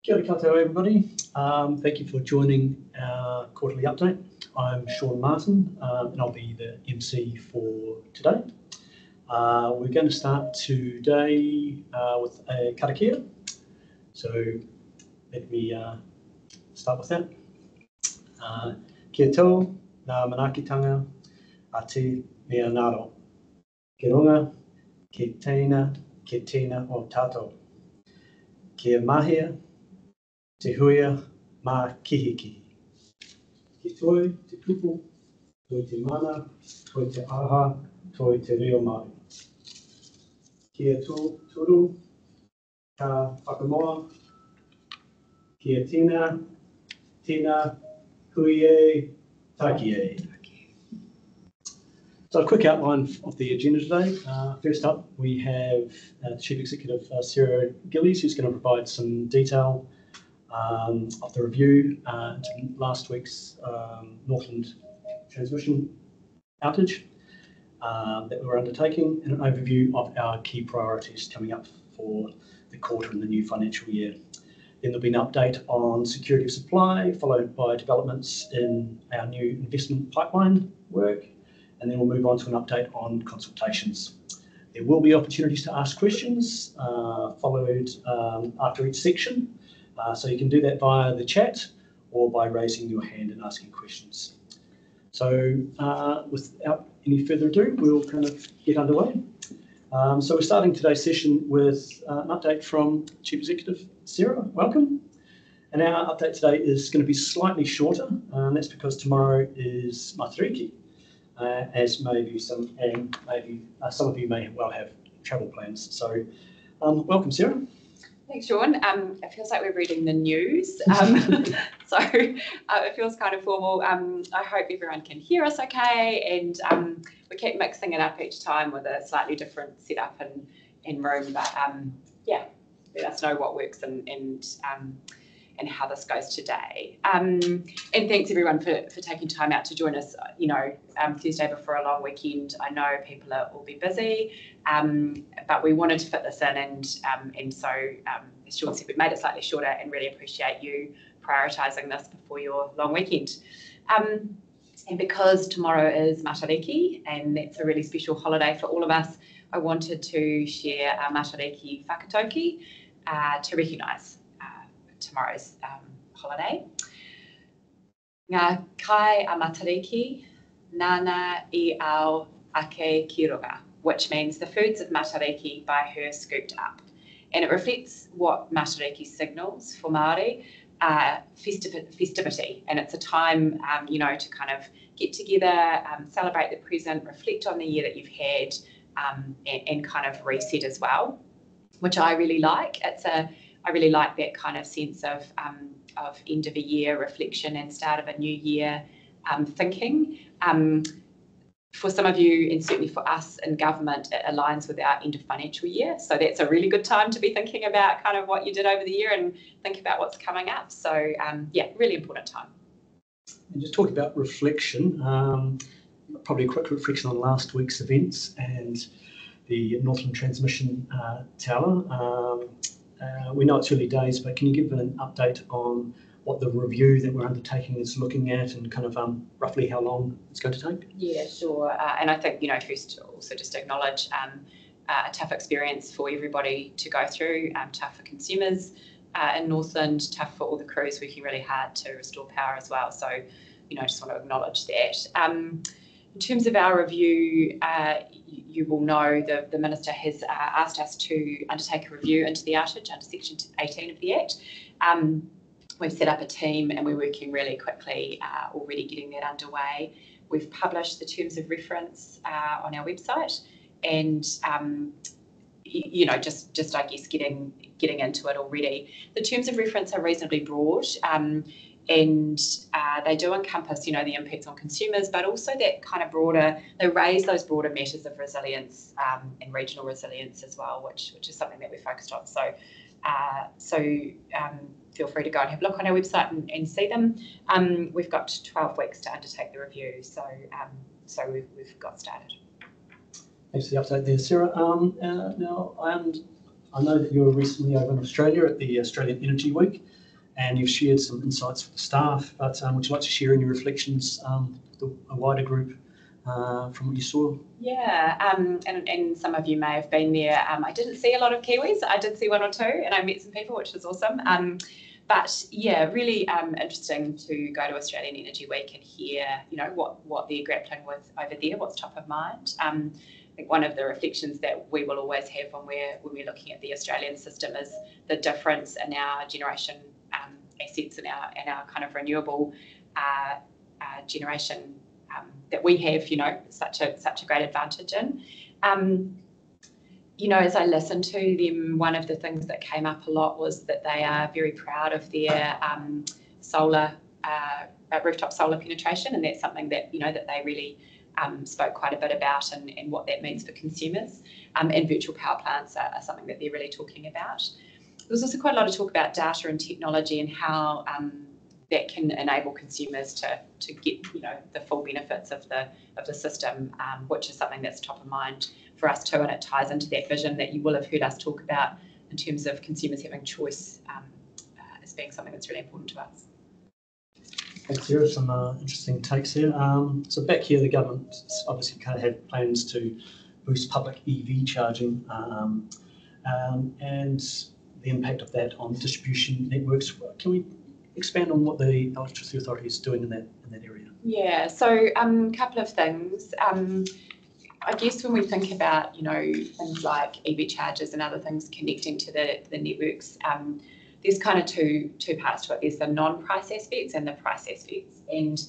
Kia ora koutou, everybody. Thank you for joining our quarterly update. I'm Sean Martin, and I'll be the MC for today. We're going to start today with a karakia. So let me start with that. Kia tau, ngā manaakitanga, a te mea ngaro. Ke runga, ke tēnā o tātou. Kia mahia, te huia, mā kihikihi. Ki toi, te kupu, toi te mana, toi te aha, toi te reo mai. Kia turu, ka whakamoa, kia tina, hui e, taki e. So a quick outline of the agenda today. First up, we have the Chief Executive, Sarah Gillies, who's going to provide some detail of the review into last week's Northland transmission outage that we're undertaking, and an overview of our key priorities coming up for the quarter and the new financial year. Then there'll be an update on security of supply, followed by developments in our new investment pipeline work, and then we'll move on to an update on consultations. There will be opportunities to ask questions followed after each section. So you can do that via the chat or by raising your hand and asking questions. So without any further ado, we'll kind of get underway. So we're starting today's session with an update from Chief Executive Sarah. Welcome. And our update today is going to be slightly shorter, and that's because tomorrow is Matariki, as maybe some of you may well have travel plans. So welcome, Sarah. Thanks, Sean. It feels like we're reading the news, so it feels kind of formal. I hope everyone can hear us okay, and we keep mixing it up each time with a slightly different setup and room. But yeah, let us know what works and how this goes today. And thanks everyone for taking time out to join us. You know, Thursday before a long weekend. I know people will be busy, but we wanted to fit this in, and so as Sean said, we made it slightly shorter, and really appreciate you prioritising this before your long weekend. And because tomorrow is Matariki, and that's a really special holiday for all of us, I wanted to share our Matariki whakatauki to recognise tomorrow's holiday. Ngā kai a Matariki, nana I ao ake kiroga, which means the foods of Matariki by her scooped up. And it reflects what Matariki signals for Māori, festivity. And it's a time, you know, to kind of get together, celebrate the present, reflect on the year that you've had, and kind of reset as well, which I really like. I really like that kind of sense of end of a year reflection and start of a new year thinking. For some of you, and certainly for us in government, it aligns with our end of financial year. So that's a really good time to be thinking about kind of what you did over the year and think about what's coming up. So yeah, really important time. And just talking about reflection, probably a quick reflection on last week's events and the Northland Transmission Tower. We know it's early days, but can you give an update on what the review that we're undertaking is looking at, and kind of roughly how long it's going to take? Yeah, sure. And I think, you know, first also just acknowledge a tough experience for everybody to go through, tough for consumers in Northland, tough for all the crews working really hard to restore power as well. So, you know, I just want to acknowledge that. In terms of our review, you will know the Minister has asked us to undertake a review into the outage under Section 18 of the Act. We've set up a team and we're working really quickly, already getting that underway. We've published the terms of reference on our website, and you know, just I guess getting into it already. The terms of reference are reasonably broad. And they do encompass, you know, the impacts on consumers, but also that kind of broader, they raise those broader matters of resilience and regional resilience as well, which is something that we're focused on. So feel free to go and have a look on our website and see them. We've got 12 weeks to undertake the review, so we've got started. Thanks for the update there, Sarah. Now, I know that you were recently over in Australia at the Australian Energy Week. and you've shared some insights with the staff, but would you like to share any reflections with a wider group from what you saw? Yeah, and some of you may have been there. I didn't see a lot of Kiwis. I did see one or two, and I met some people, which was awesome. But yeah, really interesting to go to Australian Energy Week and hear, what they're grappling with over there, what's top of mind. I think one of the reflections that we will always have when we're looking at the Australian system is the difference in our generation assets and our kind of renewable generation that we have, such a great advantage in. As I listened to them, one of the things that came up a lot was that they are very proud of their solar rooftop solar penetration, and that's something that that they really spoke quite a bit about, and what that means for consumers. And virtual power plants are something that they're really talking about. There was also quite a lot of talk about data and technology and how that can enable consumers to get the full benefits of the system, which is something that's top of mind for us too, and it ties into that vision that you will have heard us talk about in terms of consumers having choice as being something that's really important to us. Thanks, Sarah. Some interesting takes here. So back here, the government obviously kind of had plans to boost public EV charging and the impact of that on distribution networks. Can we expand on what the Electricity Authority is doing in that area? Yeah, so a couple of things. I guess when we think about things like EV chargers and other things connecting to the networks, there's kind of two parts to it. There's the non-price aspects and the price aspects. And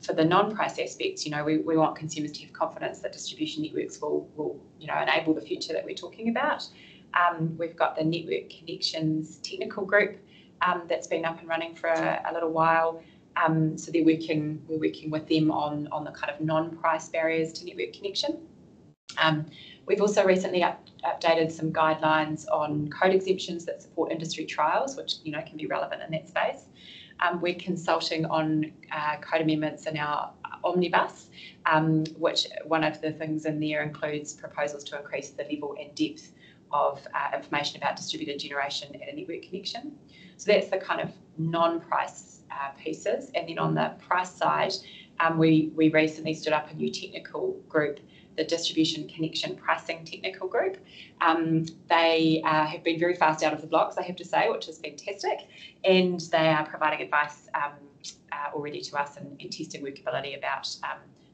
for the non-price aspects, we want consumers to have confidence that distribution networks will enable the future that we're talking about. We've got the Network Connections Technical Group that's been up and running for a little while. So we're working with them on the kind of non-price barriers to network connection. We've also recently updated some guidelines on code exemptions that support industry trials, which can be relevant in that space. We're consulting on code amendments in our omnibus, which one of the things in there includes proposals to increase the level and depth of information about distributed generation at a network connection. So that's the kind of non-price pieces. And then on the price side, we recently stood up a new technical group, the Distribution Connection Pricing Technical Group. They have been very fast out of the blocks, I have to say, which is fantastic. And they are providing advice already to us and testing workability about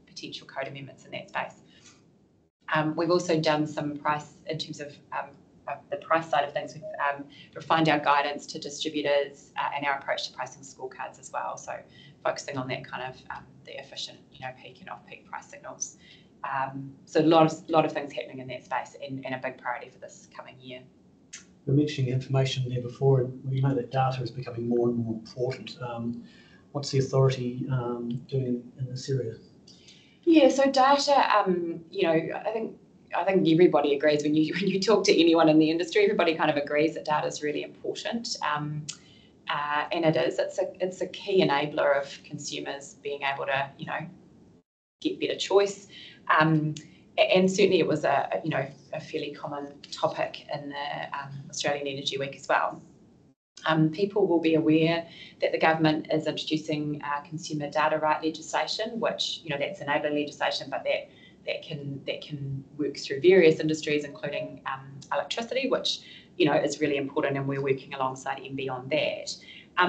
potential code amendments in that space. We've also done some price in terms of the price side of things. We've refined our guidance to distributors and our approach to pricing scorecards as well. So focusing on that kind of the efficient, peak and off-peak price signals. So a lot of things happening in that space, and a big priority for this coming year. We were mentioning information there before, and we know that data is becoming more and more important. What's the authority doing in this area? Yeah, so data, I think everybody agrees when you talk to anyone in the industry, everybody kind of agrees that data is really important, and it is. It's a key enabler of consumers being able to get better choice, and certainly it was a fairly common topic in the Australian Energy Week as well. People will be aware that the government is introducing consumer data right legislation, which that's enabling legislation, but that can work through various industries, including electricity, which is really important, and we're working alongside MB on that.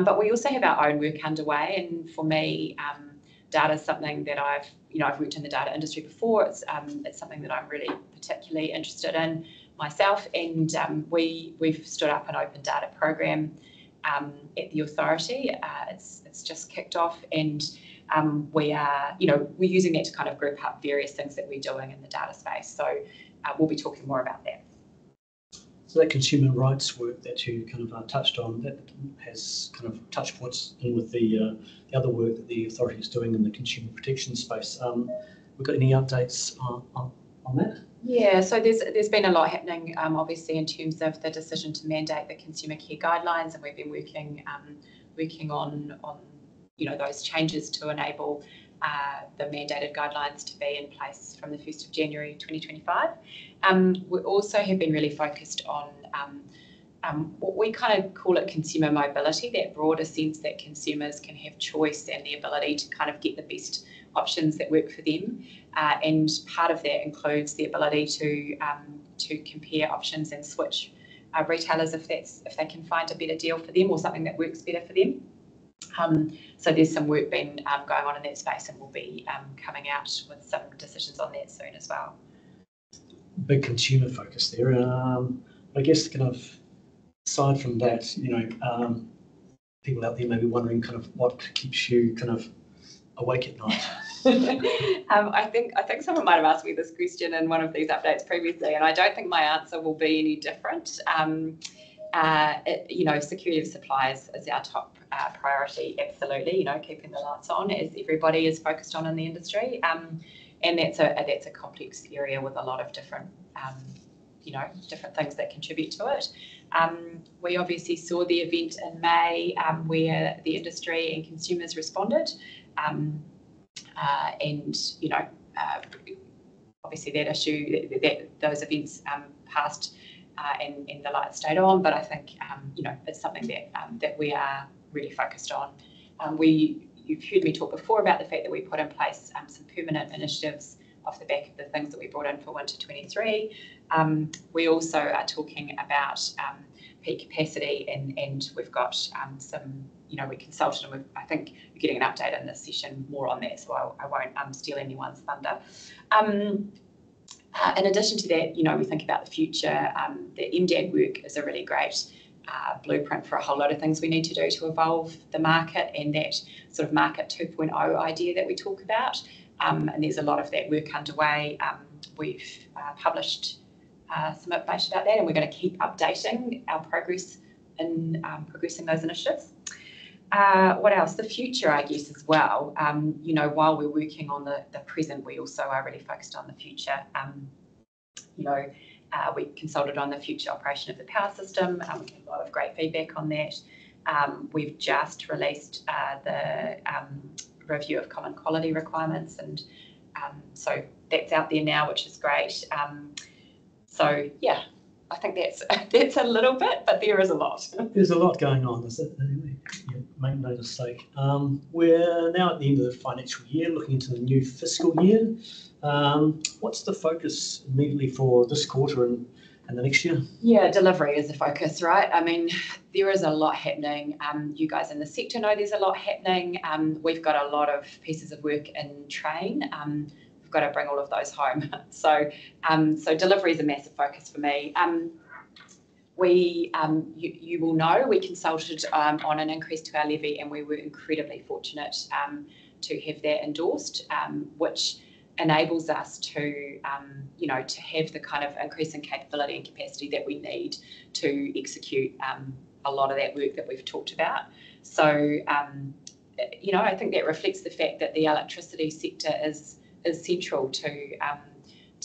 But we also have our own work underway, and for me, data is something that I've worked in the data industry before. It's something that I'm really particularly interested in myself, and we've stood up an open data program at the authority. It's just kicked off, and we're using that to kind of group up various things that we're doing in the data space. So we'll be talking more about that. So that consumer rights work that you kind of touched on, that has kind of touch points in with the other work that the authority is doing in the consumer protection space. We've got any updates on that? Yeah, so there's been a lot happening, obviously, in terms of the decision to mandate the consumer care guidelines, and we've been working on those changes to enable the mandated guidelines to be in place from the 1st of January 2025. We also have been really focused on we kind of call it consumer mobility, that broader sense that consumers can have choice and the ability to kind of get the best options that work for them. And part of that includes the ability to compare options and switch retailers if they can find a better deal for them or something that works better for them. So there's some work been going on in that space, and we'll be coming out with some decisions on that soon as well. Big consumer focus there. I guess kind of aside from that, people out there may be wondering kind of what keeps you kind of awake at night. I think someone might have asked me this question in one of these updates previously, and I don't think my answer will be any different. Security of supply is our top priority, absolutely. Keeping the lights on, as everybody is focused on in the industry, and that's a complex area with a lot of different different things that contribute to it. We obviously saw the event in May where the industry and consumers responded, and obviously that issue, that those events passed and the lights stayed on. But I think it's something that we are really focused on. You've heard me talk before about the fact that we put in place some permanent initiatives off the back of the things that we brought in for winter 23. We also are talking about peak capacity, and we've got some, we consulted, and I think you're getting an update in this session more on that, so I won't steal anyone's thunder. In addition to that, we think about the future. The MDAG work is a really great blueprint for a whole lot of things we need to do to evolve the market, and that sort of market 2.0 idea that we talk about. And there's a lot of that work underway. We've published some information about that, and we're going to keep updating our progress in progressing those initiatives. What else? The future, I guess, as well. While we're working on the present, we also are really focused on the future. We consulted on the future operation of the power system. We had a lot of great feedback on that. We've just released the review of common quality requirements, and so that's out there now, which is great. So yeah, I think that's a little bit, but there is a lot. There's a lot going on. Make no mistake. We're now at the end of the financial year, looking into the new fiscal year. What's the focus immediately for this quarter and the next year? Yeah, delivery is the focus, right? I mean, there is a lot happening. You guys in the sector know there's a lot happening. We've got a lot of pieces of work in train. We've got to bring all of those home. So delivery is a massive focus for me. You will know, we consulted on an increase to our levy, and we were incredibly fortunate to have that endorsed, which enables us to have the kind of increase in capability and capacity that we need to execute a lot of that work that we've talked about. So, I think that reflects the fact that the electricity sector is central to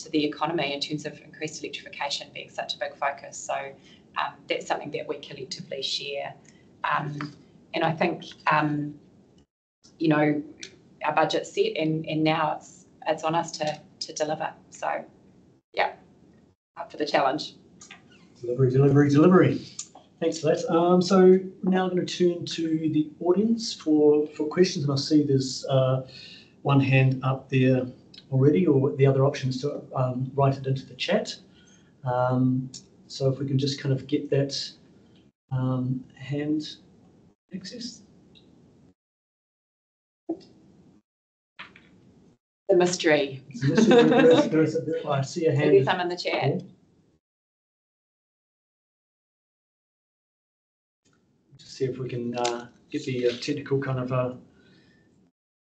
the economy in terms of increased electrification being such a big focus. So that's something that we collectively share. And I think, our budget's set, and now it's on us to deliver. So, yeah, up for the challenge. Delivery. Thanks for that. So now I'm going to turn to the audience for questions, and I see there's one hand up there already, or the other option is to write it into the chat. So if we can just kind of get that hand access. The mystery. I see a hand. Maybe some in the chat. Yeah. Just see if we can get the technical kind of.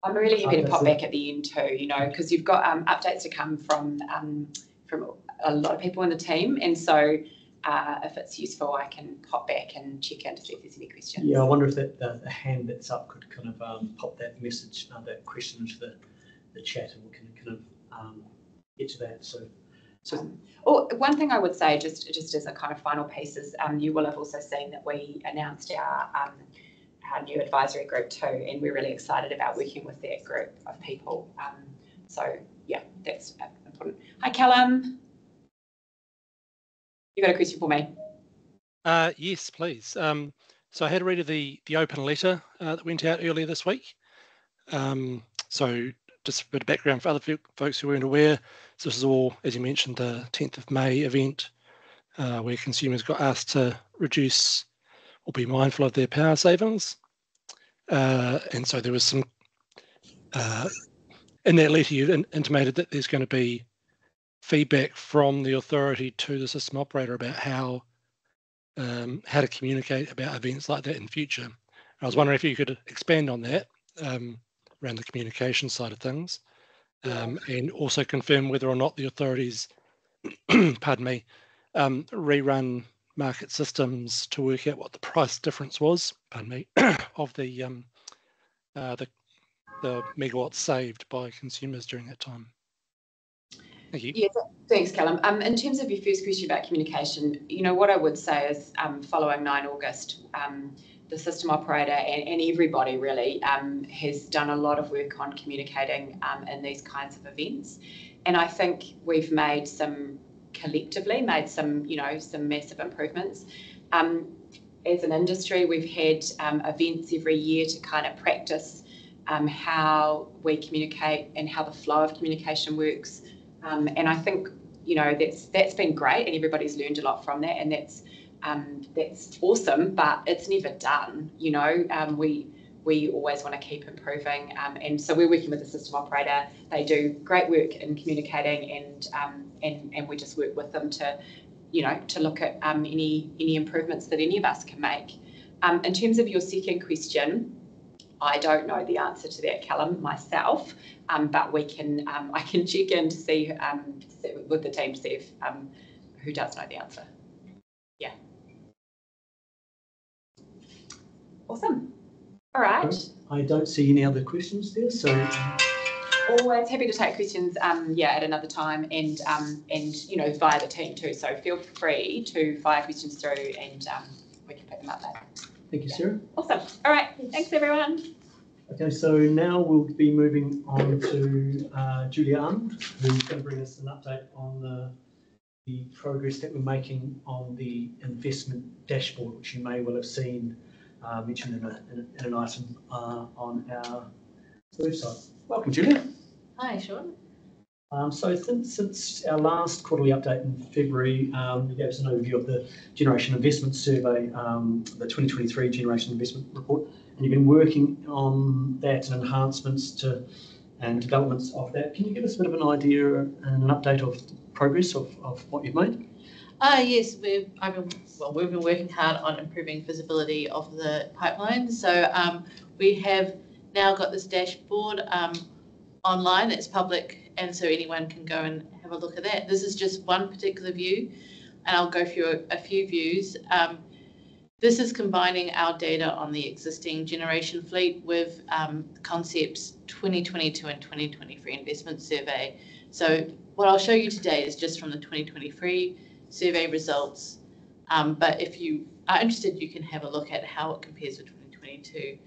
I'm really happy to pop back at the end too, because you've got updates to come from a lot of people in the team, and so if it's useful, I can pop back and check in to see if there's any questions. Yeah, I wonder if the hand that's up could kind of pop that message, that question into the chat, and we can kind of get to that. So one thing I would say, just as a kind of final piece, is you will have also seen that we announced our new advisory group too, and we're really excited about working with that group of people. So yeah, that's important. Hi, Callum. You got a question for me? Yes, please. So I had a read of the open letter that went out earlier this week. So just a bit of background for other folks who weren't aware. So this is all, as you mentioned, the 10th of May event where consumers got asked to reduce or be mindful of their power savings. And so there was some, in that letter you intimated that there's going to be feedback from the authority to the system operator about how to communicate about events like that in future. I was wondering if you could expand on that around the communication side of things, and also confirm whether or not the authorities, pardon me, rerun market systems to work out what the price difference was, pardon me, of the megawatts saved by consumers during that time. Thank you. Yes, thanks, Callum. In terms of your first question about communication, what I would say is following 9 August, the system operator and everybody really has done a lot of work on communicating in these kinds of events. And I think we've collectively made some massive improvements. As an industry, we've had events every year to kind of practice how we communicate and how the flow of communication works. And I think, that's been great and everybody's learned a lot from that, and that's awesome, but it's never done. We always want to keep improving, and so we're working with the system operator. They do great work in communicating, and we just work with them to look at any improvements that any of us can make. In terms of your second question, I don't know the answer to that, Callum, myself, but I can check in to see with the team to see if who does know the answer. Yeah. Awesome. All right. I don't see any other questions there, so always happy to take questions at another time, and via the team too. So feel free to fire questions through, and we can pick them up later. Thank you, Sarah. Awesome. All right. Thanks, everyone. Okay, so now we'll be moving on to Julia Arnold, who's going to bring us an update on the progress that we're making on the investment dashboard, which you may well have seen mentioned in an item on our website. Welcome, Julia. Hi, Sean. So since our last quarterly update in February, you gave us an overview of the Generation Investment Survey, the 2023 Generation Investment Report, and you've been working on that and enhancements and developments of that. Can you give us a bit of an idea and an update of the progress of what you've made? Yes, we've been working hard on improving visibility of the pipeline. So we have now got this dashboard online that's public, and so anyone can go and have a look at that. This is just one particular view, and I'll go through a few views. This is combining our data on the existing generation fleet with Concept's 2022 and 2023 investment survey. So what I'll show you today is just from the 2023 survey results, but if you are interested, you can have a look at how it compares with 2022.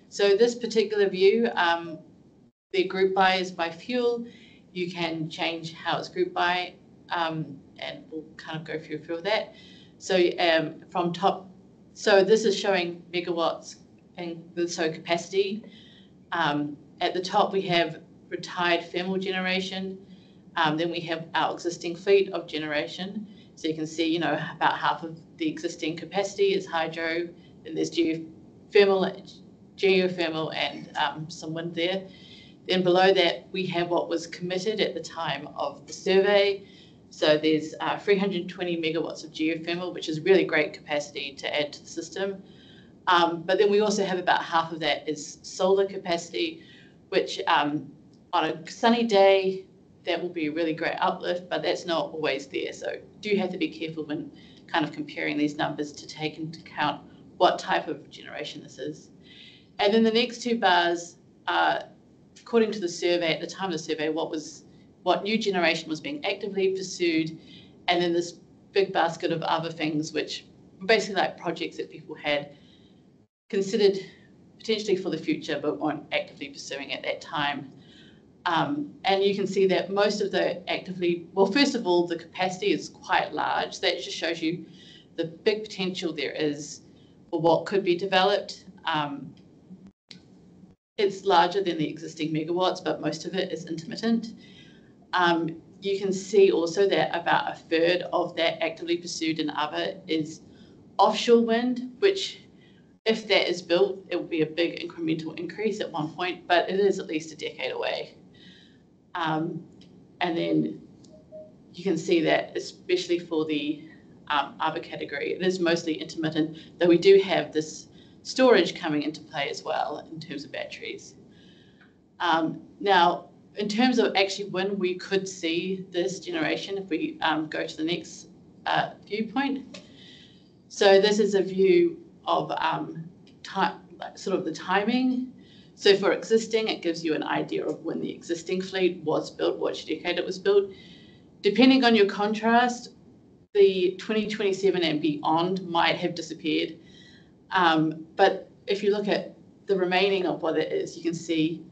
So this particular view, the group by is by fuel. You can change how it's grouped by, and we'll kind of go through a few of that. So from top, so this is showing megawatts and so capacity. At the top we have retired thermal generation. Then we have our existing fleet of generation. So you can see, about half of the existing capacity is hydro. Then there's geothermal and some wind there. Then below that, we have what was committed at the time of the survey. So there's 320 megawatts of geothermal, which is really great capacity to add to the system. But then we also have about half of that is solar capacity, which on a sunny day, that will be a really great uplift, but that's not always there. So do have to be careful when kind of comparing these numbers to take into account what type of generation this is. And then the next two bars are, according to the survey, at the time of the survey, what new generation was being actively pursued, and then this big basket of other things, which were basically like projects that people had considered potentially for the future, but weren't actively pursuing at that time. And you can see that most of the first of all, the capacity is quite large. That just shows you the big potential there is for what could be developed. It's larger than the existing megawatts, but most of it is intermittent. You can see also that about a third of that actively pursued in other is offshore wind, which if that is built, it will be a big incremental increase at one point, but it is at least a decade away. And then you can see that especially for the other category, it is mostly intermittent, though we do have this storage coming into play as well in terms of batteries. Now, in terms of actually when we could see this generation, if we go to the next viewpoint. So this is a view of sort of the timing. So for existing, it gives you an idea of when the existing fleet was built, which decade it was built. Depending on your contrast, the 2027 and beyond might have disappeared. But if you look at the remaining of what it is, you can see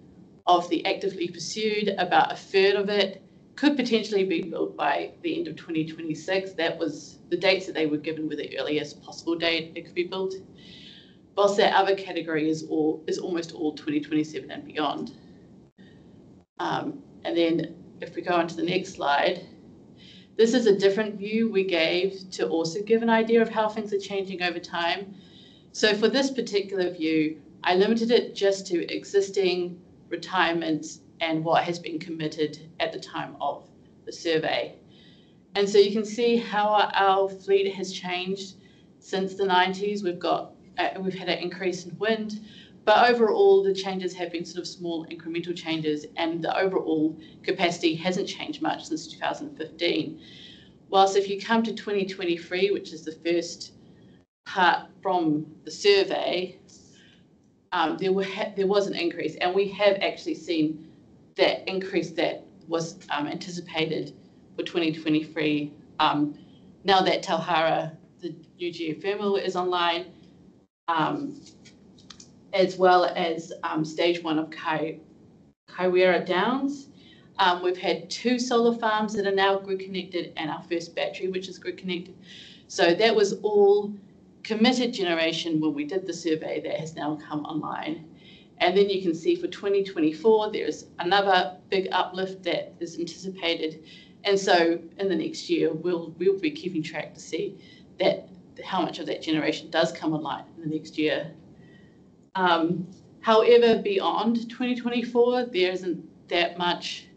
of the actively pursued, about a third of it could potentially be built by the end of 2026. That was the dates that they were given were the earliest possible date it could be built. Whilst that other category is almost all 2027 and beyond. And then if we go on to the next slide, this is a different view we gave to also give an idea of how things are changing over time. So for this particular view, I limited it just to existing retirements and what has been committed at the time of the survey. And so you can see how our fleet has changed since the 90s. We've had an increase in wind, but overall the changes have been sort of small incremental changes, and the overall capacity hasn't changed much since 2015. Whilst if you come to 2023, which is the first part from the survey, there was an increase, and we have actually seen that increase that was anticipated for 2023. Now that Tauhara, the new geothermal, is online, as well as stage 1 of Kaiwera Downs. We've had 2 solar farms that are now grid connected, and our first battery, which is grid connected. So that was all committed generation when we did the survey that has now come online. And then you can see for 2024, there's another big uplift that is anticipated. And so in the next year, we'll be keeping track to see that how much of that generation does come online in the next year. However, beyond 2024, there isn't that much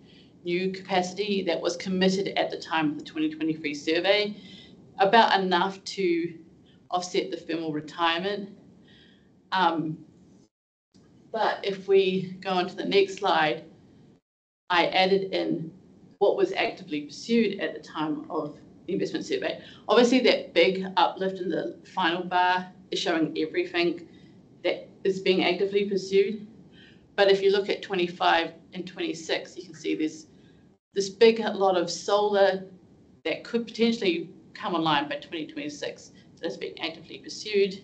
new capacity that was committed at the time of the 2023 survey, about enough to offset the thermal retirement. But if we go on to the next slide, I added in what was actively pursued at the time of the investment survey. Obviously, that big uplift in the final bar is showing everything that is being actively pursued. But if you look at 25 and 26, you can see there's this big lot of solar that could potentially come online by 2026 that's being actively pursued.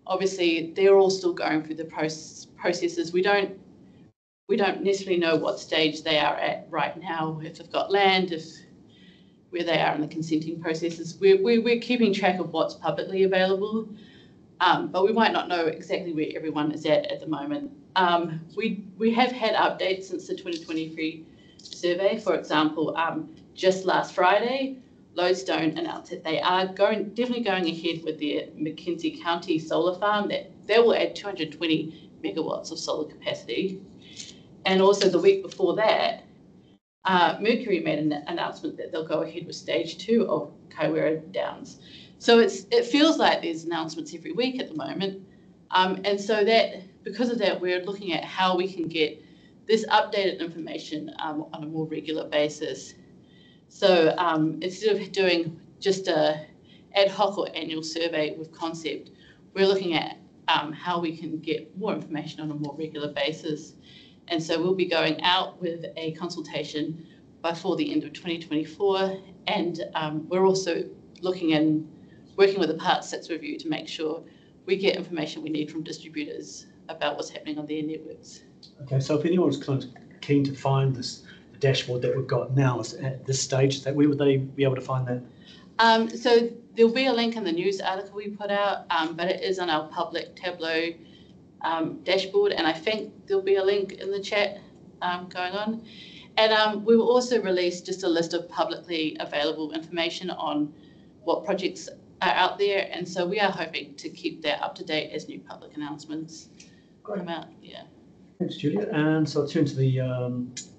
Obviously, they're all still going through the processes. We don't necessarily know what stage they are at right now, if they've got land, where they are in the consenting processes. We're keeping track of what's publicly available, but we might not know exactly where everyone is at the moment. We have had updates since the 2023 survey. For example, just last Friday, Lodestone announced that they are definitely going ahead with their Mackenzie County solar farm that will add 220 megawatts of solar capacity. And also the week before that, Mercury made an announcement that they'll go ahead with stage 2 of Kaiwera Downs. So it feels like there's announcements every week at the moment. And so that because of that, we're looking at how we can get this updated information on a more regular basis. So instead of doing just a ad hoc or annual survey with concept, we're looking at how we can get more information on a more regular basis. And so we'll be going out with a consultation before the end of 2024. And we're also looking and working with the Part 6 review to make sure we get information we need from distributors about what's happening on their networks. Okay, so if anyone's kind of keen to find the dashboard that we've got now at this stage, where would they be able to find that? So there'll be a link in the news article we put out, but it is on our public Tableau dashboard, and I think there'll be a link in the chat going on. And we will also release just a list of publicly available information on what projects are out there, and so we are hoping to keep that up to date as new public announcements come out. Yeah. Thanks, Julia. And so I'll turn to the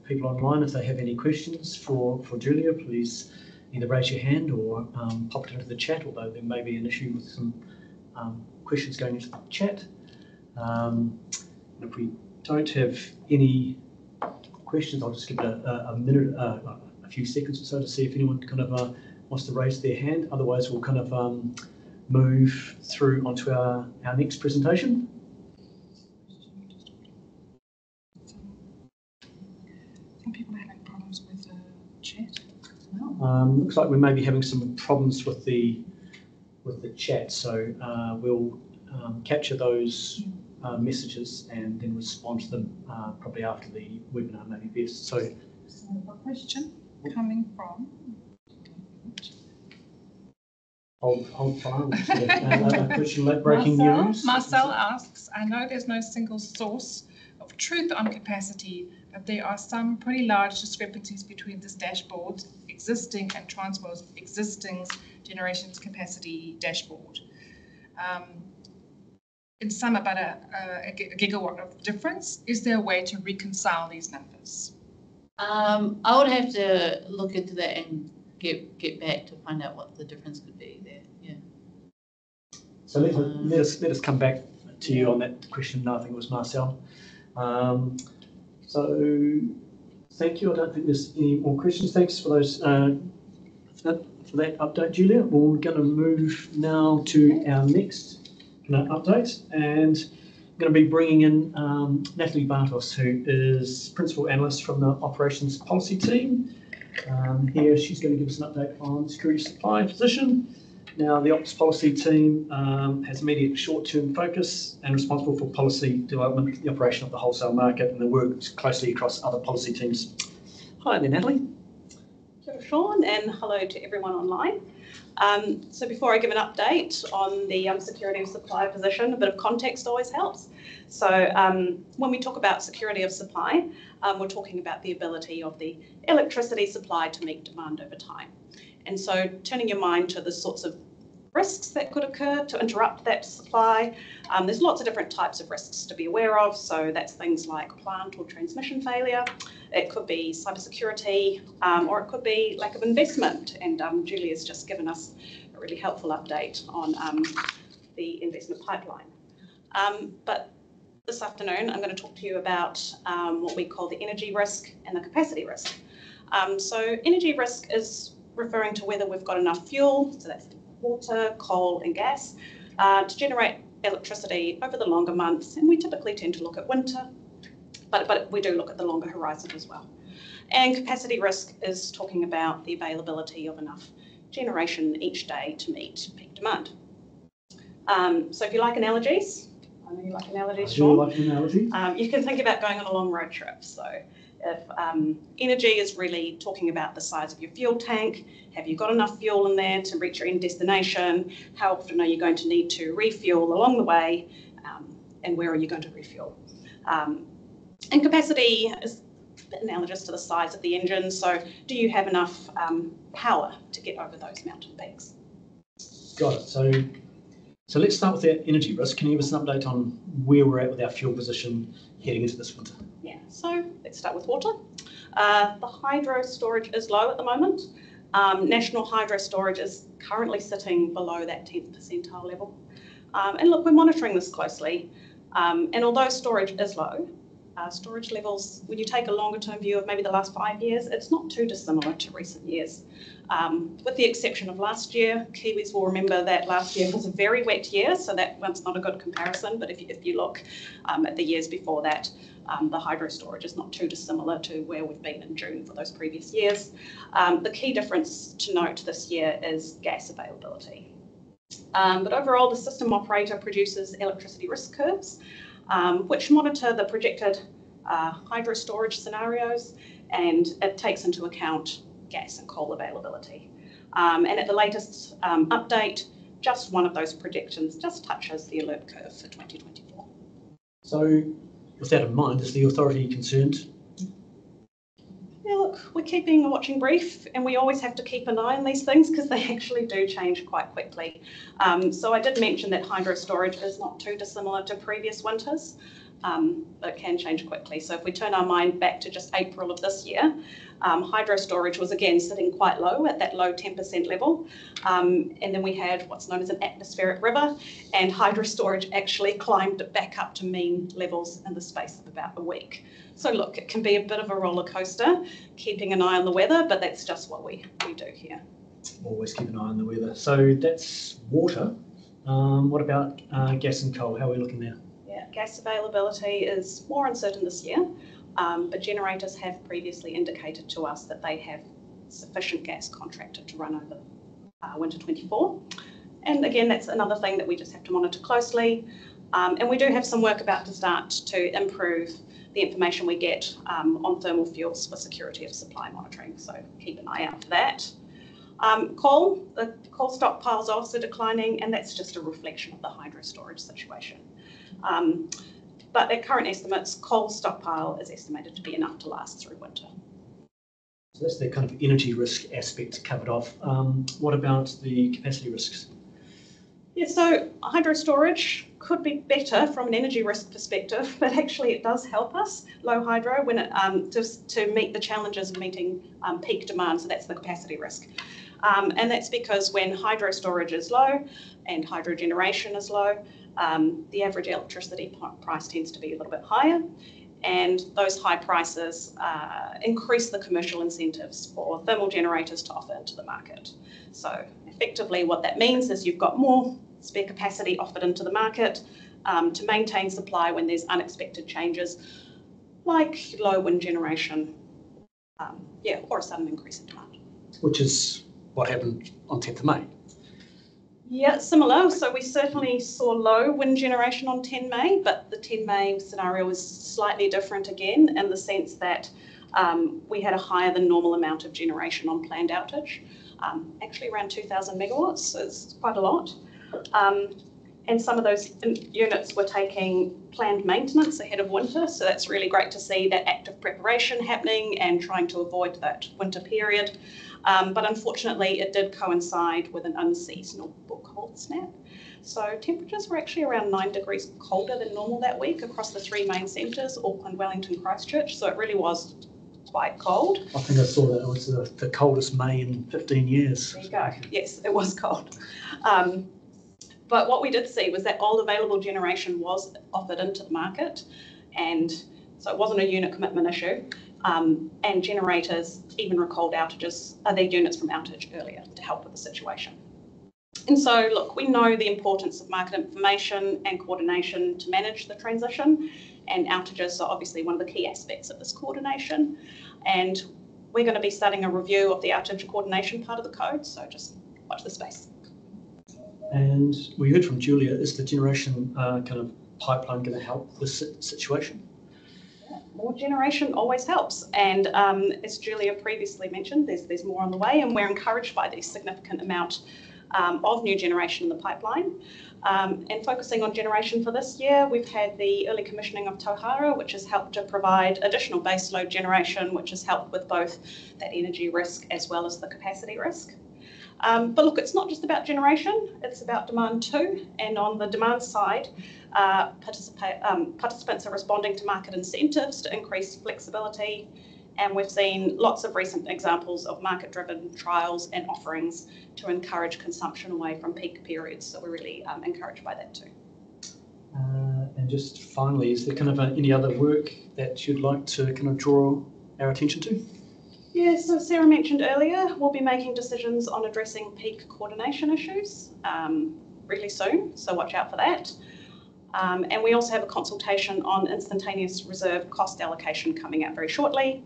people online. If they have any questions for Julia, please either raise your hand or pop it into the chat, although there may be an issue with some questions going into the chat. And if we don't have any questions, I'll just give it a minute, a few seconds or so to see if anyone kind of wants to raise their hand. Otherwise, we'll kind of move through onto our next presentation. Some people are having problems with the chat. Looks like we may be having some problems with the chat, so we'll capture those messages and then respond to them probably after the webinar, maybe best. So, a question coming from. Hold fire. A question late breaking news. Marcel asks, I know there's no single source of truth on capacity, but there are some pretty large discrepancies between this dashboard existing and Transpo's existing generations capacity dashboard. In some about a gigawatt of difference. Is there a way to reconcile these numbers? I would have to look into that and get back to find out what the difference could be there. Yeah. So let us come back to you on that question. No, I think it was Marcel. So thank you. I don't think there's any more questions. Thanks for those for that update, Julia. We're going to move now to our next update, and I'm going to be bringing in Natalie Bartos, who is Principal Analyst from the Operations Policy Team. Here she's going to give us an update on security supply position. Now, the Ops Policy Team has immediate short-term focus and responsible for policy development, the operation of the wholesale market, and they work closely across other policy teams. Hi there, Natalie. Kia ora, Sean, and hello to everyone online. So before I give an update on the security of supply position, a bit of context always helps. So when we talk about security of supply, we're talking about the ability of the electricity supply to meet demand over time. And so turning your mind to the sorts of risks that could occur to interrupt that supply. There's lots of different types of risks to be aware of. So that's things like plant or transmission failure. It could be cybersecurity, or it could be lack of investment. And Julia's just given us a really helpful update on the investment pipeline. But this afternoon, I'm going to talk to you about what we call the energy risk and the capacity risk. So energy risk is referring to whether we've got enough fuel, so that's water, coal and gas, to generate electricity over the longer months. And we typically tend to look at winter, but we do look at the longer horizon as well. And capacity risk is talking about the availability of enough generation each day to meet peak demand. So if you like analogies, I know you like analogies, Sean. I do like analogies. You can think about going on a long road trip. So if energy is really talking about the size of your fuel tank, have you got enough fuel in there to reach your end destination? How often are you going to need to refuel along the way? And where are you going to refuel? And capacity is a bit analogous to the size of the engine. So do you have enough power to get over those mountain peaks? Got it. So let's start with that energy risk. Can you give us an update on where we're at with our fuel position heading into this winter? Yeah, so let's start with water. The hydro storage is low at the moment. National hydro storage is currently sitting below that 10th percentile level. And look, we're monitoring this closely. And although storage is low, storage levels, when you take a longer term view of maybe the last 5 years, it's not too dissimilar to recent years. With the exception of last year, Kiwis will remember that last year was a very wet year, so that one's not a good comparison. But if you look at the years before that, the hydro storage is not too dissimilar to where we've been in June for those previous years. The key difference to note this year is gas availability. But overall, the system operator produces electricity risk curves, which monitor the projected hydro storage scenarios, and it takes into account gas and coal availability. And at the latest update, just one of those predictions just touches the alert curve for 2024. So with that in mind, is the authority concerned? Yeah, look, we're keeping a watching brief, and we always have to keep an eye on these things because they actually do change quite quickly. So I did mention that hydro storage is not too dissimilar to previous winters, but it can change quickly. So if we turn our mind back to just April of this year, hydro storage was again sitting quite low at that low 10% level. And then we had what's known as an atmospheric river, and hydro storage actually climbed back up to mean levels in the space of about a week. So look, it can be a bit of a roller coaster, keeping an eye on the weather, but that's just what we do here. Always keep an eye on the weather. So that's water. What about gas and coal? How are we looking there? Yeah, gas availability is more uncertain this year, but generators have previously indicated to us that they have sufficient gas contracted to run over winter 24. And again, that's another thing that we just have to monitor closely. And we do have some work about to start to improve the information we get on thermal fuels for security of supply monitoring. So keep an eye out for that. The coal stockpiles are also declining, and that's just a reflection of the hydro storage situation. But at current estimates, coal stockpile is estimated to be enough to last through winter. So that's the kind of energy risk aspect covered off. What about the capacity risks? Yeah, so hydro storage could be better from an energy risk perspective, but actually it does help us, low hydro, when it to meet the challenges of meeting peak demand. So that's the capacity risk. And that's because when hydro storage is low and hydro generation is low, the average electricity price tends to be a little bit higher. And those high prices increase the commercial incentives for thermal generators to offer into the market. So effectively what that means is you've got more spare capacity offered into the market to maintain supply when there's unexpected changes like low wind generation, or a sudden increase in demand. Which is what happened on 10th of May. Yeah, similar. So we certainly saw low wind generation on 10 May, but the 10 May scenario was slightly different again in the sense that we had a higher than normal amount of generation on planned outage, actually around 2,000 megawatts, so it's quite a lot. And some of those units were taking planned maintenance ahead of winter, so that's really great to see that active preparation happening and trying to avoid that winter period. But unfortunately, it did coincide with an unseasonal cold snap. So temperatures were actually around 9 degrees colder than normal that week across the three main centres, Auckland, Wellington, Christchurch. So it really was quite cold. I think I saw that it was the coldest May in 15 years. There you go. Yes, it was cold. But what we did see was that all available generation was offered into the market, and so it wasn't a unit commitment issue. And generators even recalled their units from outage earlier to help with the situation. And so, look, we know the importance of market information and coordination to manage the transition, and outages are obviously one of the key aspects of this coordination. And we're going to be starting a review of the outage coordination part of the code, so just watch the space. And we heard from Julia, is the generation kind of pipeline going to help this situation? More generation always helps, and as Julia previously mentioned, there's more on the way, and we're encouraged by the significant amount of new generation in the pipeline. And focusing on generation for this year, we've had the early commissioning of Tauhara, which has helped to provide additional baseload generation, which has helped with both that energy risk as well as the capacity risk. But look, it's not just about generation, it's about demand too. And on the demand side, participants are responding to market incentives to increase flexibility. And we've seen lots of recent examples of market-driven trials and offerings to encourage consumption away from peak periods. So we're really encouraged by that too. And just finally, is there kind of any other work that you'd like to kind of draw our attention to? Yeah, so Sarah mentioned earlier, we'll be making decisions on addressing peak coordination issues really soon, so watch out for that. And we also have a consultation on instantaneous reserve cost allocation coming out very shortly.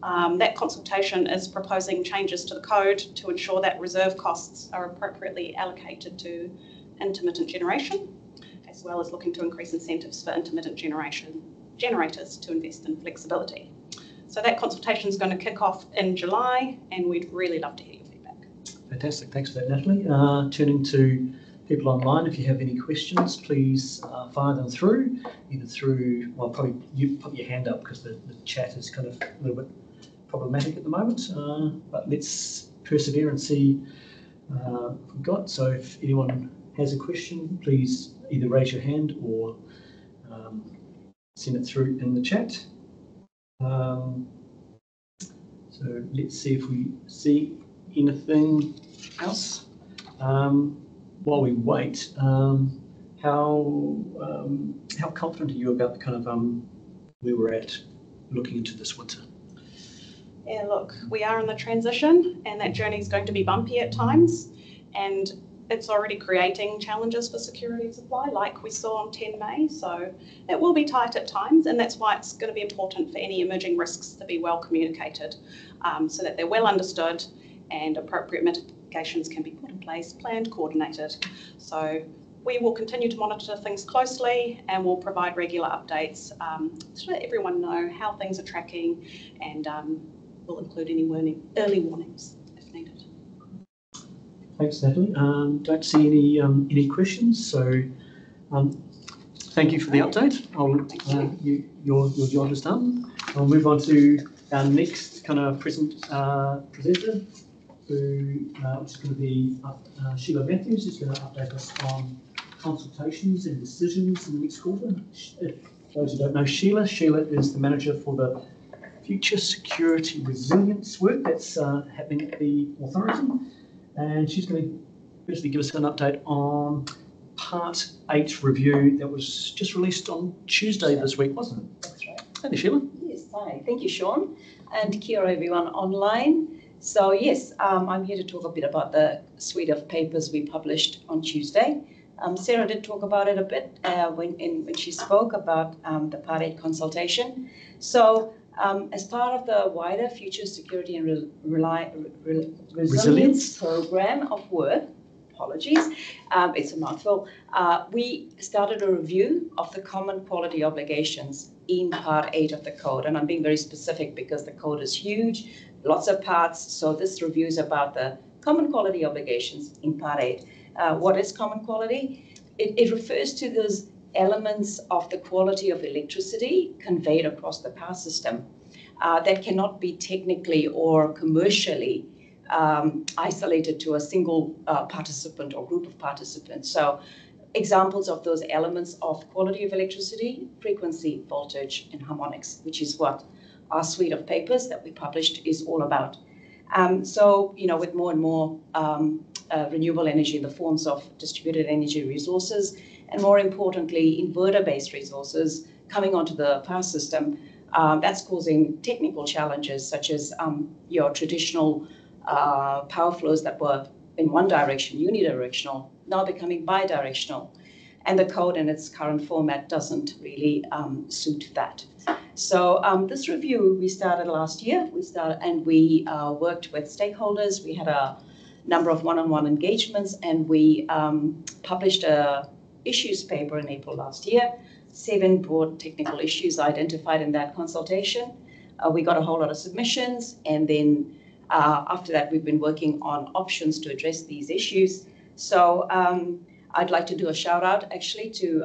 That consultation is proposing changes to the code to ensure that reserve costs are appropriately allocated to intermittent generation, as well as looking to increase incentives for intermittent generators to invest in flexibility. So that consultation is going to kick off in July, and we'd really love to hear your feedback. Fantastic. Thanks for that, Natalie. Turning to people online, if you have any questions, please fire them through, either through, well, probably you put your hand up because the chat is kind of a little bit problematic at the moment, but let's persevere and see what we've got. So if anyone has a question, please either raise your hand or send it through in the chat. So let's see if we see anything else. While we wait, how confident are you about the kind of where we're at looking into this winter? Yeah, look, we are in the transition, and that journey is going to be bumpy at times, and it's already creating challenges for security of supply, like we saw on 10 May. So it will be tight at times, and that's why it's going to be important for any emerging risks to be well communicated, so that they're well understood and appropriate mitigations can be put in place, planned, coordinated. So we will continue to monitor things closely, and we'll provide regular updates to let everyone know how things are tracking, and we'll include any early warnings if needed. Thanks, Natalie. Don't see any questions, so thank you for the update. Your job is done. I'll move on to our next kind of presenter, who is going to be Sheila Matthews, who's going to update us on consultations and decisions in the next quarter. For those who don't know Sheila is the manager for the Future Security Resilience work that's happening at the authority. And she's going to basically give us an update on Part 8 review that was just released on Tuesday this week, wasn't it? That's right. Hey, Sheila. Yes, hi. Thank you, Sean. And kia ora everyone online. So yes, I'm here to talk a bit about the suite of papers we published on Tuesday. Sarah did talk about it a bit when she spoke about the Part 8 consultation. So as part of the wider Future Security and Resilience program of work, it's a mouthful, we started a review of the common quality obligations in Part 8 of the code. And I'm being very specific because the code is huge, lots of parts. So this review is about the common quality obligations in Part 8. What is common quality? It refers to those elements of the quality of electricity conveyed across the power system that cannot be technically or commercially isolated to a single participant or group of participants. So examples of those elements of quality of electricity, frequency, voltage, and harmonics, which is what our suite of papers that we published is all about. So, with more and more renewable energy in the forms of distributed energy resources, and more importantly, inverter-based resources coming onto the power system, that's causing technical challenges such as your traditional power flows that were in one direction, unidirectional, now becoming bidirectional. And the code in its current format doesn't really suit that. So this review we started last year. We worked with stakeholders. We had a number of one-on-one engagements, and we published a issues paper in April last year. 7 broad technical issues identified in that consultation. We got a whole lot of submissions, and then after that, we've been working on options to address these issues. So I'd like to do a shout out actually to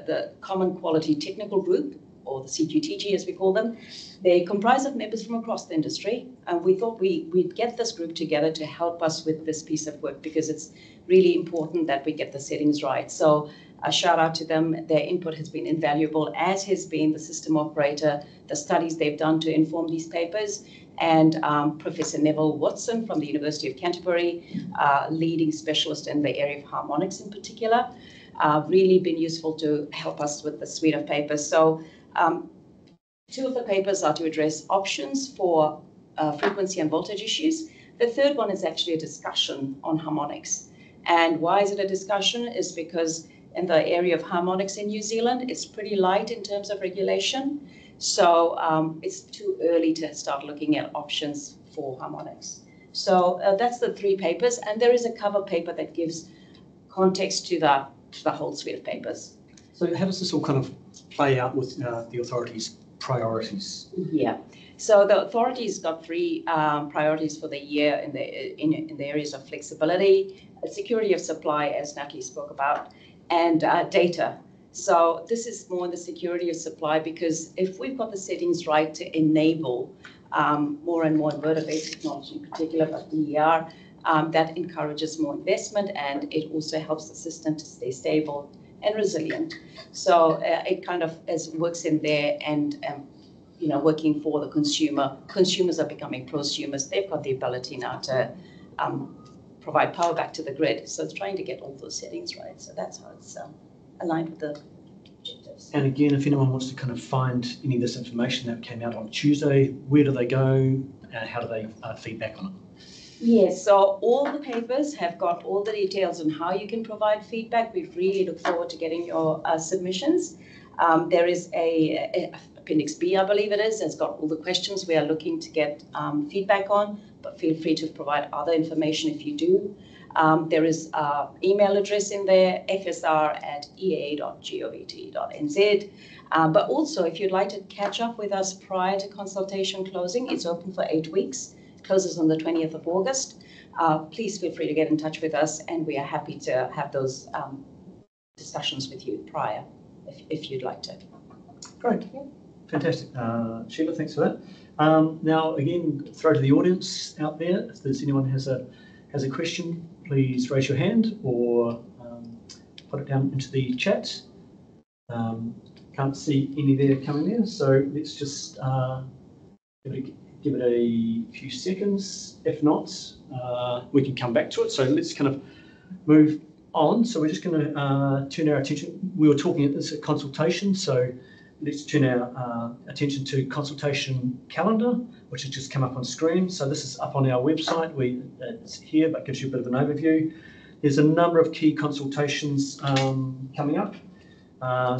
the Common Quality Technical Group, or the CQTG as we call them. They comprise of members from across the industry, and we thought we'd get this group together to help us with this piece of work because it's really important that we get the settings right. So a shout out to them. Their input has been invaluable, as has been the system operator, the studies they've done to inform these papers, and Professor Neville Watson from the University of Canterbury, leading specialist in the area of harmonics in particular, really been useful to help us with the suite of papers. So 2 of the papers are to address options for frequency and voltage issues. The third one is actually a discussion on harmonics. And why is it a discussion? Is because in the area of harmonics in New Zealand, it's pretty light in terms of regulation. So it's too early to start looking at options for harmonics. So that's the 3 papers. And there is a cover paper that gives context to the whole suite of papers. So how does this all kind of play out with the authority's priorities? Yeah. So the authority's got three priorities for the year in the areas of flexibility, security of supply, as Natalie spoke about, and data. So this is more the security of supply, because if we've got the settings right to enable more and more inverter-based technology in particular, but DER, that encourages more investment, and it also helps the system to stay stable and resilient. So it kind of works in there, and working for the consumer. Consumers are becoming prosumers. They've got the ability now to provide power back to the grid. So it's trying to get all those settings right. So that's how it's aligned with the objectives. And again, if anyone wants to kind of find any of this information that came out on Tuesday, where do they go and how do they feedback on it? Yes, so all the papers have got all the details on how you can provide feedback. We really look forward to getting your submissions. There is a Appendix B, I believe it is. It's got all the questions we are looking to get feedback on, but feel free to provide other information if you do. There is an email address in there, fsr@ea.govt.nz. But also, if you'd like to catch up with us prior to consultation closing, it's open for 8 weeks. It closes on the 20th of August. Please feel free to get in touch with us, and we are happy to have those discussions with you prior, if you'd like to. Great. Fantastic. Sheila, thanks for that. Now, again, throw to the audience out there. If there's anyone has a question, please raise your hand or put it down into the chat. Can't see any there coming there, so let's just give it a few seconds. If not, we can come back to it. So let's kind of move on. So we're just going to turn our attention. We were talking at this consultation, so let's turn our attention to consultation calendar, which has just come up on screen. So this is up on our website. It's here, but gives you a bit of an overview. There's a number of key consultations coming up,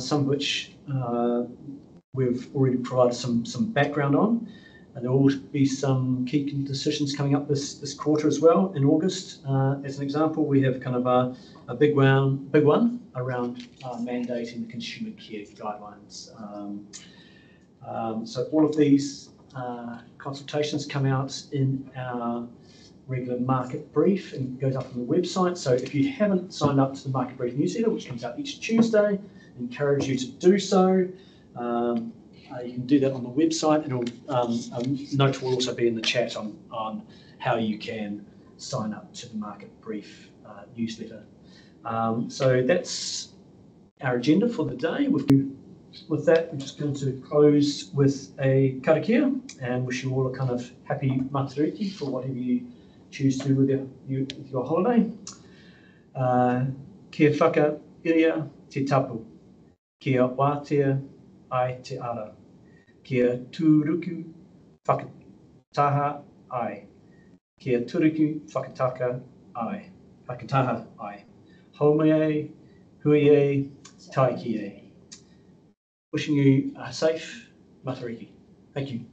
some of which we've already provided some background on. And there will be some key decisions coming up this quarter as well in August. As an example, we have kind of a big one around mandating the consumer care guidelines. So all of these consultations come out in our regular market brief and goes up on the website. So if you haven't signed up to the market brief newsletter, which comes out each Tuesday, I encourage you to do so. You can do that on the website, and a note will also be in the chat on how you can sign up to the market brief newsletter. So that's our agenda for the day. With that, we're just going to close with a karakia and wish you all a kind of happy matariki for whatever you choose to do with your holiday. Kia whakairia te tapu, kia wātea ai te ara, kia tūruku whakataha ai, kia tūruku whakataha ai. Haumea, huie, taikie. Wishing you a safe matariki. Thank you.